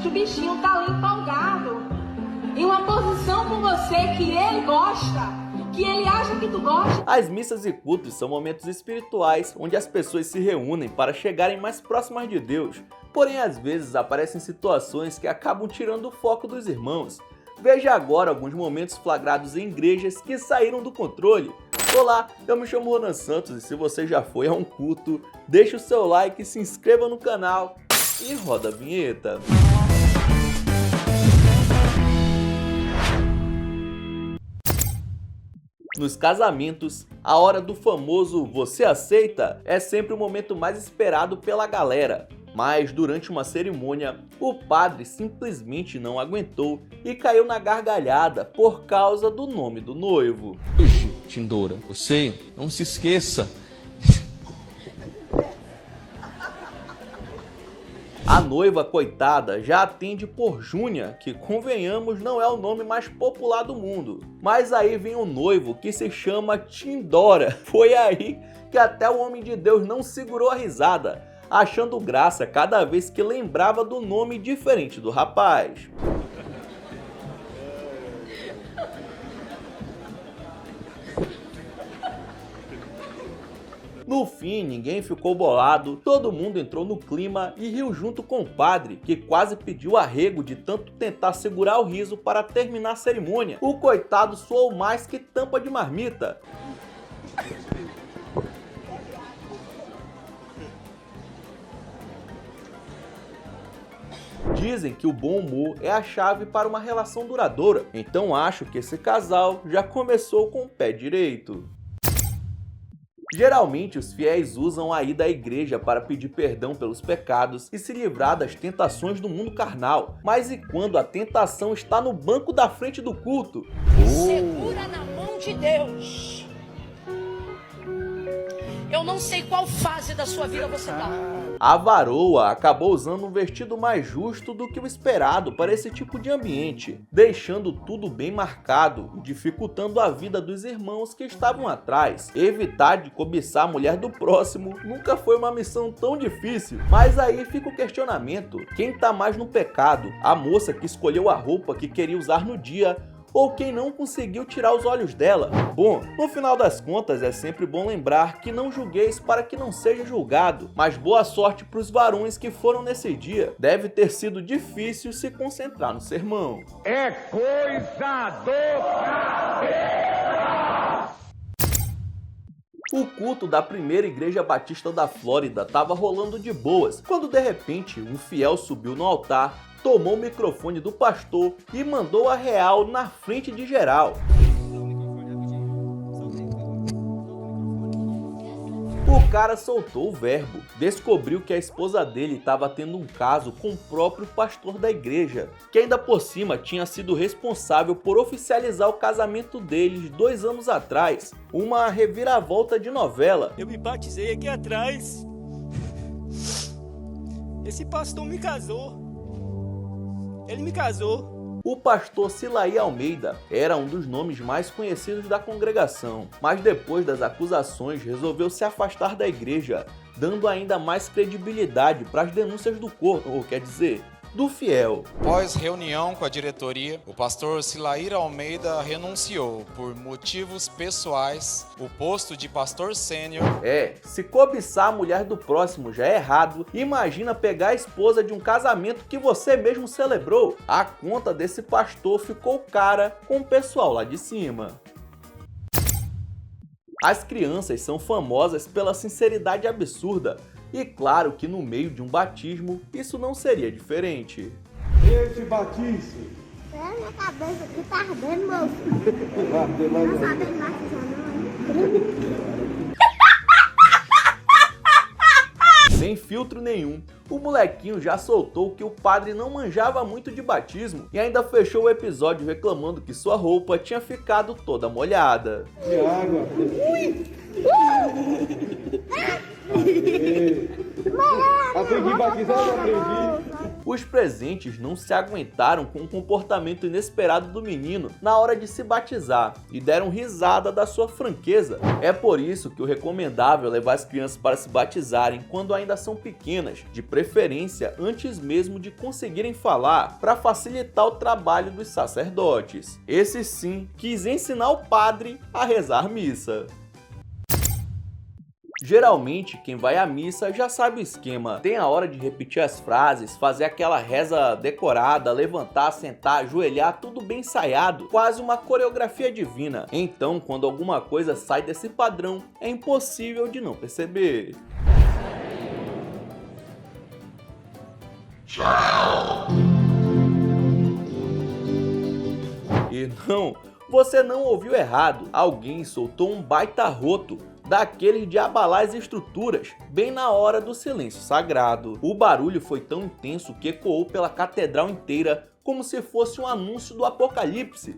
o bichinho tá ali empolgado, em uma posição com você que ele gosta, que ele acha que tu gosta. As missas e cultos são momentos espirituais onde as pessoas se reúnem para chegarem mais próximas de Deus. Porém, às vezes aparecem situações que acabam tirando o foco dos irmãos. Veja agora alguns momentos flagrados em igrejas que saíram do controle. Olá, eu me chamo Ronan Santos e se você já foi a um culto, deixe o seu like, se inscreva no canal e roda a vinheta. Nos casamentos, a hora do famoso "você aceita" é sempre o momento mais esperado pela galera. Mas durante uma cerimônia, o padre simplesmente não aguentou e caiu na gargalhada por causa do nome do noivo. Tindora, você não se esqueça. A noiva, coitada, já atende por Júnia, que convenhamos não é o nome mais popular do mundo. Mas aí vem o noivo que se chama Tindora. Foi aí que até o homem de Deus não segurou a risada, achando graça cada vez que lembrava do nome diferente do rapaz. No fim, ninguém ficou bolado, todo mundo entrou no clima e riu junto com o padre, que quase pediu arrego de tanto tentar segurar o riso para terminar a cerimônia. O coitado suou mais que tampa de marmita. Dizem que o bom humor é a chave para uma relação duradoura, então acho que esse casal já começou com o pé direito. Geralmente, os fiéis usam a ida à igreja para pedir perdão pelos pecados e se livrar das tentações do mundo carnal. Mas e quando a tentação está no banco da frente do culto? Segura na mão de Deus. Eu não sei qual fase da sua vida você está. A varoa acabou usando um vestido mais justo do que o esperado para esse tipo de ambiente, deixando tudo bem marcado e dificultando a vida dos irmãos que estavam atrás. Evitar de cobiçar a mulher do próximo nunca foi uma missão tão difícil, mas aí fica o questionamento: quem está mais no pecado? A moça que escolheu a roupa que queria usar no dia, ou quem não conseguiu tirar os olhos dela? Bom, no final das contas é sempre bom lembrar que não julgueis para que não seja julgado, mas boa sorte para os varões que foram nesse dia. Deve ter sido difícil se concentrar no sermão. É coisa do capeta! O culto da primeira igreja batista da Flórida estava rolando de boas, quando de repente um fiel subiu no altar, tomou o microfone do pastor e mandou a real na frente de geral. O cara soltou o verbo, descobriu que a esposa dele estava tendo um caso com o próprio pastor da igreja, que ainda por cima tinha sido responsável por oficializar o casamento deles 2 anos atrás, uma reviravolta de novela. Eu me batizei aqui atrás. Esse pastor me casou. Ele me casou. O pastor Silaí Almeida era um dos nomes mais conhecidos da congregação, mas depois das acusações resolveu se afastar da igreja, dando ainda mais credibilidade para as denúncias do corpo, ou quer dizer, do fiel. Após reunião com a diretoria, o pastor Silaí Almeida renunciou por motivos pessoais o posto de pastor sênior. Se cobiçar a mulher do próximo já é errado, imagina pegar a esposa de um casamento que você mesmo celebrou. A conta desse pastor ficou cara com o pessoal lá de cima. As crianças são famosas pela sinceridade absurda, e claro que no meio de um batismo isso não seria diferente. Esse batismo. Minha cabeça aqui tá ardendo, moço. Não sabe batizar, não. Sem filtro nenhum, o molequinho já soltou que o padre não manjava muito de batismo e ainda fechou o episódio reclamando que sua roupa tinha ficado toda molhada. De água. Aprendi a batizar, não aprendi. Os presentes não se aguentaram com o comportamento inesperado do menino na hora de se batizar e deram risada da sua franqueza. É por isso que o recomendável é levar as crianças para se batizarem quando ainda são pequenas, de preferência antes mesmo de conseguirem falar, para facilitar o trabalho dos sacerdotes. Esse sim quis ensinar o padre a rezar missa. Geralmente, quem vai à missa já sabe o esquema. Tem a hora de repetir as frases, fazer aquela reza decorada, levantar, sentar, ajoelhar, tudo bem ensaiado, quase uma coreografia divina. Então, quando alguma coisa sai desse padrão, é impossível de não perceber. E não, você não ouviu errado. Alguém soltou um baita arroto, daqueles de abalar as estruturas, bem na hora do silêncio sagrado. O barulho foi tão intenso que ecoou pela catedral inteira, como se fosse um anúncio do apocalipse.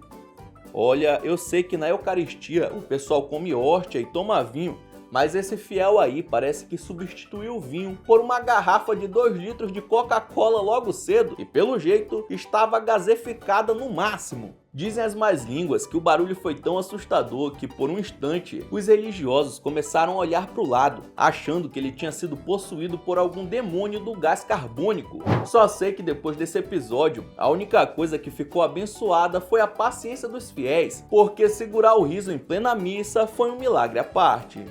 Olha, eu sei que na Eucaristia o pessoal come hóstia e toma vinho, mas esse fiel aí parece que substituiu o vinho por uma garrafa de 2 litros de Coca-Cola logo cedo e, pelo jeito, estava gaseificada no máximo. Dizem as más línguas que o barulho foi tão assustador que, por um instante, os religiosos começaram a olhar para o lado, achando que ele tinha sido possuído por algum demônio do gás carbônico. Só sei que depois desse episódio, a única coisa que ficou abençoada foi a paciência dos fiéis, porque segurar o riso em plena missa foi um milagre à parte.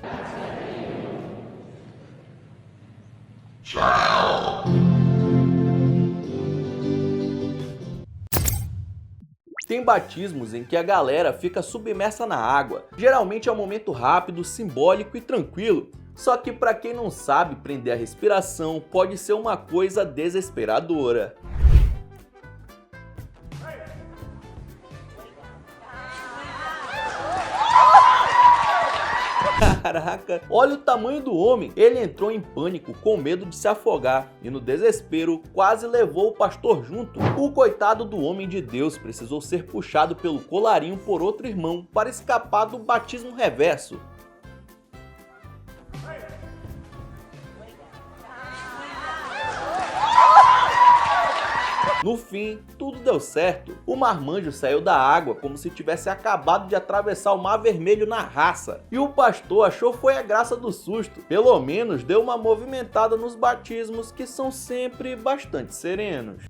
Tem batismos em que a galera fica submersa na água. Geralmente é um momento rápido, simbólico e tranquilo. Só que para quem não sabe prender a respiração, pode ser uma coisa desesperadora. Caraca, olha o tamanho do homem. Ele entrou em pânico com medo de se afogar e no desespero quase levou o pastor junto. O coitado do homem de Deus precisou ser puxado pelo colarinho por outro irmão para escapar do batismo reverso. No fim, tudo deu certo. O marmanjo saiu da água como se tivesse acabado de atravessar o Mar Vermelho na raça. E o pastor achou foi a graça do susto. Pelo menos deu uma movimentada nos batismos, que são sempre bastante serenos.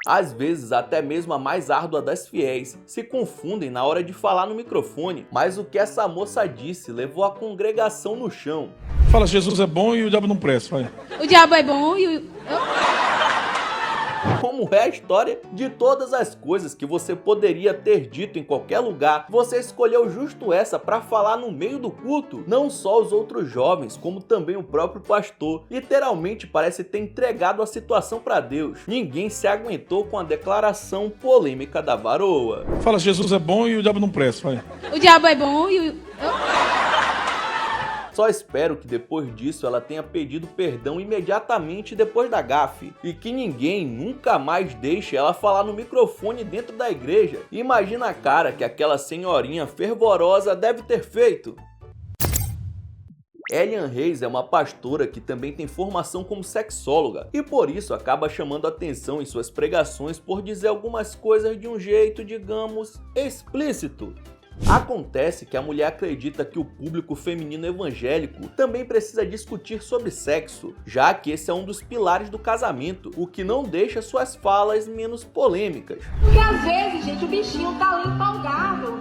Às vezes, até mesmo a mais árdua das fiéis se confundem na hora de falar no microfone, mas o que essa moça disse levou a congregação no chão. Fala, Jesus é bom e o diabo não presta, vai. O diabo é bom e o... Como é a história de todas as coisas que você poderia ter dito em qualquer lugar, você escolheu justo essa para falar no meio do culto? Não só os outros jovens, como também o próprio pastor, literalmente parece ter entregado a situação para Deus. Ninguém se aguentou com a declaração polêmica da varoa. Fala, Jesus é bom e o diabo não presta, vai. O diabo é bom e o... Só espero que depois disso ela tenha pedido perdão imediatamente depois da gafe e que ninguém nunca mais deixe ela falar no microfone dentro da igreja. Imagina a cara que aquela senhorinha fervorosa deve ter feito. Elian Reis é uma pastora que também tem formação como sexóloga e por isso acaba chamando atenção em suas pregações por dizer algumas coisas de um jeito, digamos, explícito. Acontece que a mulher acredita que o público feminino evangélico também precisa discutir sobre sexo, já que esse é um dos pilares do casamento, o que não deixa suas falas menos polêmicas. Porque às vezes, gente, o bichinho tá ali empolgado,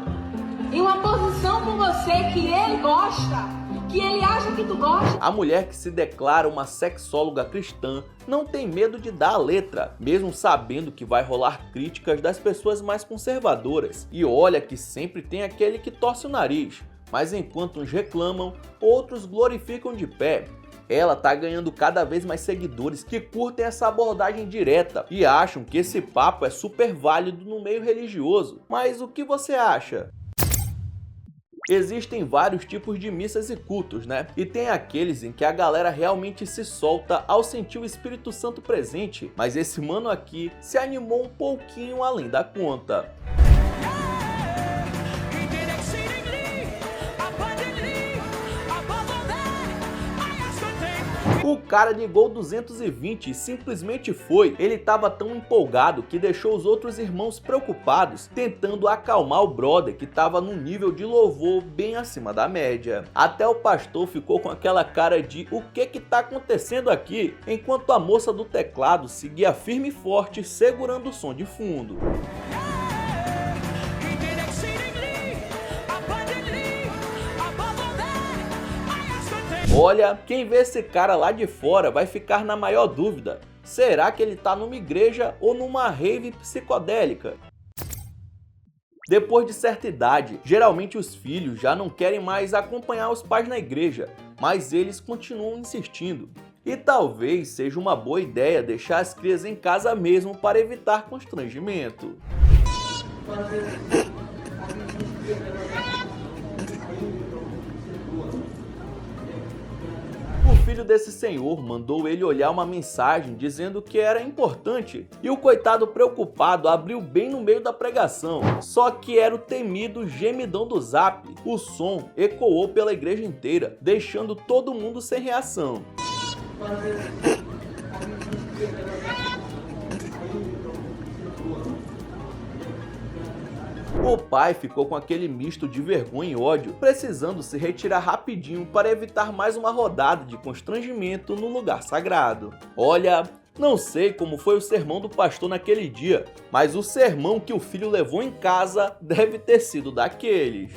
em uma posição com você que ele gosta, que ele acha que tu gosta. A mulher que se declara uma sexóloga cristã não tem medo de dar a letra, mesmo sabendo que vai rolar críticas das pessoas mais conservadoras. E olha que sempre tem aquele que torce o nariz, mas enquanto uns reclamam, outros glorificam de pé. Ela tá ganhando cada vez mais seguidores que curtem essa abordagem direta e acham que esse papo é super válido no meio religioso. Mas o que você acha? Existem vários tipos de missas e cultos, né? E tem aqueles em que a galera realmente se solta ao sentir o Espírito Santo presente, mas esse mano aqui se animou um pouquinho além da conta. O O cara ligou 220 e simplesmente foi. Ele estava tão empolgado que deixou os outros irmãos preocupados, tentando acalmar o brother que estava num nível de louvor bem acima da média. Até o pastor ficou com aquela cara de o que tá acontecendo aqui, enquanto a moça do teclado seguia firme e forte segurando o som de fundo. Olha, quem vê esse cara lá de fora vai ficar na maior dúvida. Será que ele tá numa igreja ou numa rave psicodélica? Depois de certa idade, geralmente os filhos já não querem mais acompanhar os pais na igreja, mas eles continuam insistindo. E talvez seja uma boa ideia deixar as crias em casa mesmo para evitar constrangimento. O filho desse senhor mandou ele olhar uma mensagem dizendo que era importante, e o coitado preocupado abriu bem no meio da pregação, só que era o temido gemidão do Zap. O som ecoou pela igreja inteira, deixando todo mundo sem reação. O pai ficou com aquele misto de vergonha e ódio, precisando se retirar rapidinho para evitar mais uma rodada de constrangimento no lugar sagrado. Olha, não sei como foi o sermão do pastor naquele dia, mas o sermão que o filho levou em casa deve ter sido daqueles.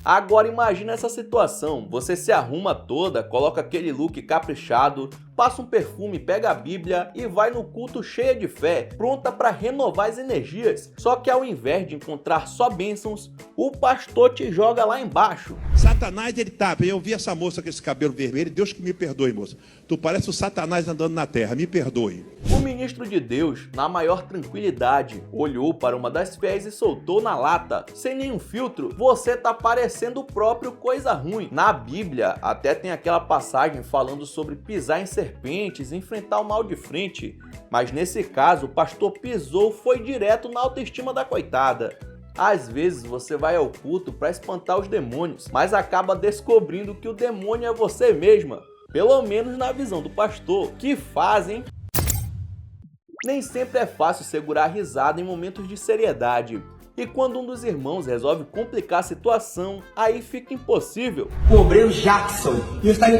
Agora imagina essa situação, você se arruma toda, coloca aquele look caprichado, passa um perfume, pega a Bíblia e vai no culto cheia de fé, pronta para renovar as energias. Só que ao invés de encontrar só bênçãos, o pastor te joga lá embaixo. Satanás, ele tá, eu vi essa moça com esse cabelo vermelho, Deus que me perdoe, moça. Tu parece o Satanás andando na terra, me perdoe. O ministro de Deus, na maior tranquilidade, olhou para uma das fiéis e soltou na lata, sem nenhum filtro: você tá parecendo o próprio coisa ruim. Na Bíblia, até tem aquela passagem falando sobre pisar em serpentes, enfrentar o mal de frente. Mas nesse caso, o pastor pisou, foi direto na autoestima da coitada. Às vezes você vai ao culto para espantar os demônios, mas acaba descobrindo que o demônio é você mesma. Pelo menos na visão do pastor. Que fazem? Nem sempre é fácil segurar a risada em momentos de seriedade. E quando um dos irmãos resolve complicar a situação, aí fica impossível. O obreiro Jackson, e está aí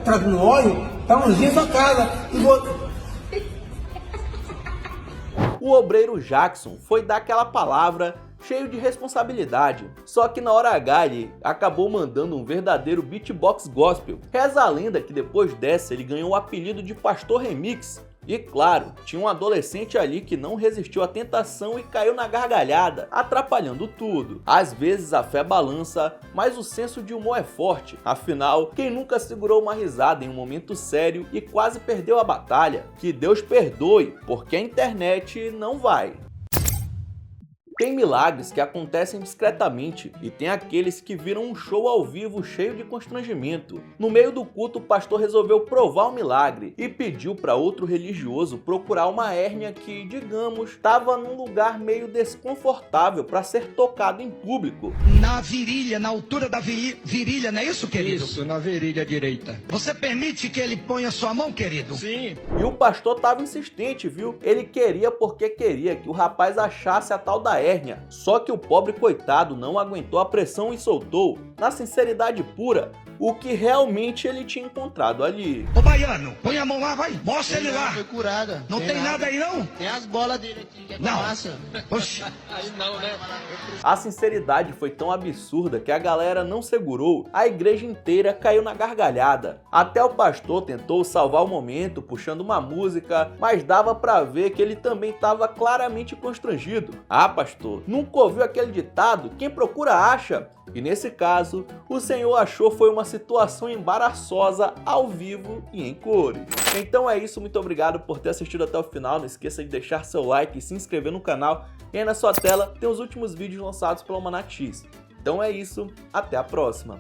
trazendo óleo para ungir sua casa. O obreiro Jackson foi dar aquela palavra cheio de responsabilidade. Só que na hora H ele acabou mandando um verdadeiro beatbox gospel. Reza a lenda que depois dessa ele ganhou o apelido de Pastor Remix. E claro, tinha um adolescente ali que não resistiu à tentação e caiu na gargalhada, atrapalhando tudo. Às vezes a fé balança, mas o senso de humor é forte. Afinal, quem nunca segurou uma risada em um momento sério e quase perdeu a batalha? Que Deus perdoe, porque a internet não vai. Tem milagres que acontecem discretamente e tem aqueles que viram um show ao vivo cheio de constrangimento. No meio do culto, o pastor resolveu provar o milagre e pediu para outro religioso procurar uma hérnia que, digamos, estava num lugar meio desconfortável para ser tocado em público. Na virilha, na altura da virilha, não é isso, querido? Isso, na virilha direita. Você permite que ele ponha sua mão, querido? Sim. E o pastor estava insistente, viu? Ele queria porque queria que o rapaz achasse a tal da hérnia. Só que o pobre coitado não aguentou a pressão e soltou, na sinceridade pura, o que realmente ele tinha encontrado ali. Ô baiano, põe a mão lá, vai, mostra ele lá. Foi curada. Não tem nada aí não? Tem as bolas dele aqui, que é não. massa. Oxi. Aí não, né? A sinceridade foi tão absurda que a galera não segurou, a igreja inteira caiu na gargalhada. Até o pastor tentou salvar o momento puxando uma música, mas dava pra ver que ele também estava claramente constrangido. Ah, pastor, nunca ouviu aquele ditado? Quem procura acha. E nesse caso, o Senhor achou foi uma situação embaraçosa ao vivo e em cores. Então é isso, muito obrigado por ter assistido até o final. Não esqueça de deixar seu like e se inscrever no canal. E aí na sua tela tem os últimos vídeos lançados pelo Almanac X. Então é isso, até a próxima.